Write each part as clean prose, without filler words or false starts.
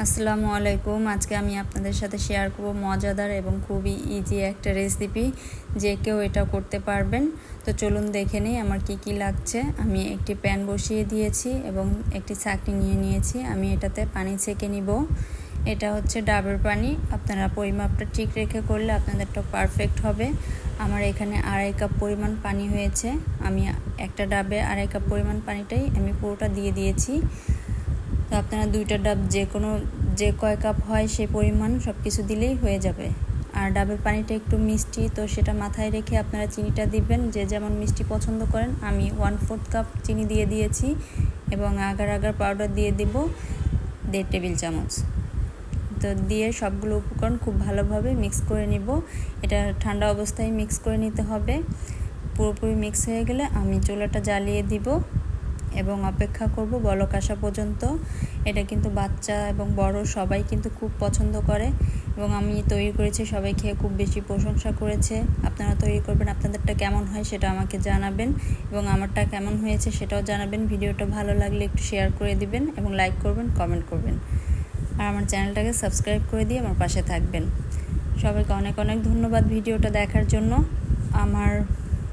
আসসালামু আলাইকুম। আজকে আমি আপনাদের সাথে শেয়ার করব মজাদার এবং খুবই ইজি একটা রেসিপি, যে কেউ এটা করতে পারবেন। তো চলুন দেখে নিই আমার কি লাগছে। আমি একটি প্যান বসিয়ে দিয়েছি এবং একটি ছাঁকনি নিয়ে নিয়েছি। আমি এটাতে পানি ছেঁকে নিব। এটা হচ্ছে ডাবের পানি। আপনারা পরিমাপটা ঠিক রেখে করলে আপনাদেরটা পারফেক্ট হবে। আমার এখানে 2.5 কাপ পরিমাণ পানি হয়েছে। আমি একটা ডাবে 2.5 কাপ পরিমাণ পানিটাই আমি পুরোটা দিয়ে দিয়েছি। তো আপনারা 2টা ডাব যে কয় কাপ হয় সেই পরিমাণ সব কিছু দিলেই হয়ে যাবে। আর ডাবের পানিটা একটু মিষ্টি, তো সেটা মাথায় রেখে আপনারা চিনিটা দিবেন যে যেমন মিষ্টি পছন্দ করেন। আমি 1/4 কাপ চিনি দিয়ে দিয়েছি এবং আগার পাউডার দিয়ে দিব 1.5 টেবিল চামচ। তো দিয়ে সবগুলো উপকরণ খুব ভালোভাবে মিক্স করে নিব। এটা ঠান্ডা অবস্থায় মিক্স করে নিতে হবে। পুরোপুরি মিক্স হয়ে গেলে আমি চুলাটা জ্বালিয়ে দিব এবং অপেক্ষা করব বলক আসা পর্যন্ত। এটা কিন্তু বাচ্চা এবং বড় সবাই কিন্তু খুব পছন্দ করে এবং আমি তৈরি করেছি, সবাই খেয়ে খুব বেশি প্রশংসা করেছে। আপনারা তৈরি করবেন, আপনাদেরটা কেমন হয় সেটা আমাকে জানাবেন এবং আমারটা কেমন হয়েছে সেটাও জানাবেন। ভিডিওটা ভালো লাগলে একটু শেয়ার করে দিবেন এবং লাইক করবেন, কমেন্ট করবেন আর আমার চ্যানেলটাকে সাবস্ক্রাইব করে দিয়ে আমার পাশে থাকবেন। সবাইকে অনেক অনেক ধন্যবাদ ভিডিওটা দেখার জন্য। আমার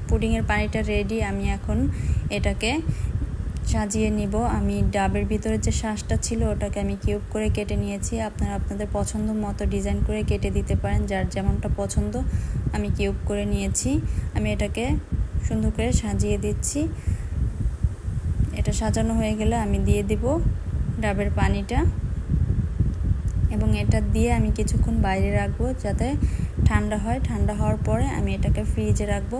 পুডিংয়ের পানিটা রেডি। আমি এখন এটাকে সাজিয়ে নিব। আমি ডাবের ভিতরে যে শাঁসটা ছিল ওটাকে আমি কিউব করে কেটে নিয়েছি। আপনারা আপনাদের পছন্দ মতো ডিজাইন করে কেটে দিতে পারেন, যার যেমনটা পছন্দ। আমি কিউব করে নিয়েছি। আমি এটাকে সুন্দর করে সাজিয়ে দিচ্ছি। এটা সাজানো হয়ে গেলে আমি দিয়ে দিব ডাবের পানিটা এবং এটা দিয়ে আমি কিছুক্ষণ বাইরে রাখবো যাতে ঠান্ডা হয়। ঠান্ডা হওয়ার পরে আমি এটাকে ফ্রিজে রাখবো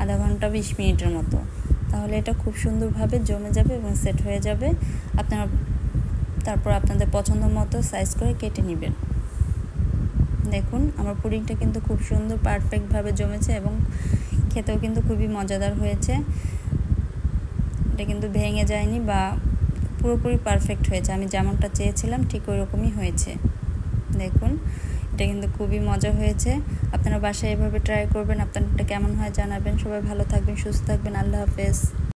আধা ঘন্টা 20 মিনিটের মতো। তাহলে এটা খুব সুন্দরভাবে জমে যাবে এবং সেট হয়ে যাবে। আপনারা তারপর আপনাদের পছন্দ মতো সাইজ করে কেটে নেবেন। দেখুন আমার পুডিংটা কিন্তু খুব সুন্দর পারফেক্টভাবে জমেছে এবং খেতেও কিন্তু খুবই মজাদার হয়েছে। এটা কিন্তু ভেঙে যায়নি বা পুরোপুরি পারফেক্ট হয়েছে। আমি যেমনটা চেয়েছিলাম ঠিক ওই রকমই হয়েছে। দেখুন এটা কিন্তু খুবই মজা হয়েছে। আপনারা বাসায় এভাবে ট্রাই করবেন, আপনারটা কেমন হয় জানাবেন। সবাই ভালো থাকবেন, সুস্থ থাকবেন। আল্লাহ হাফেজ।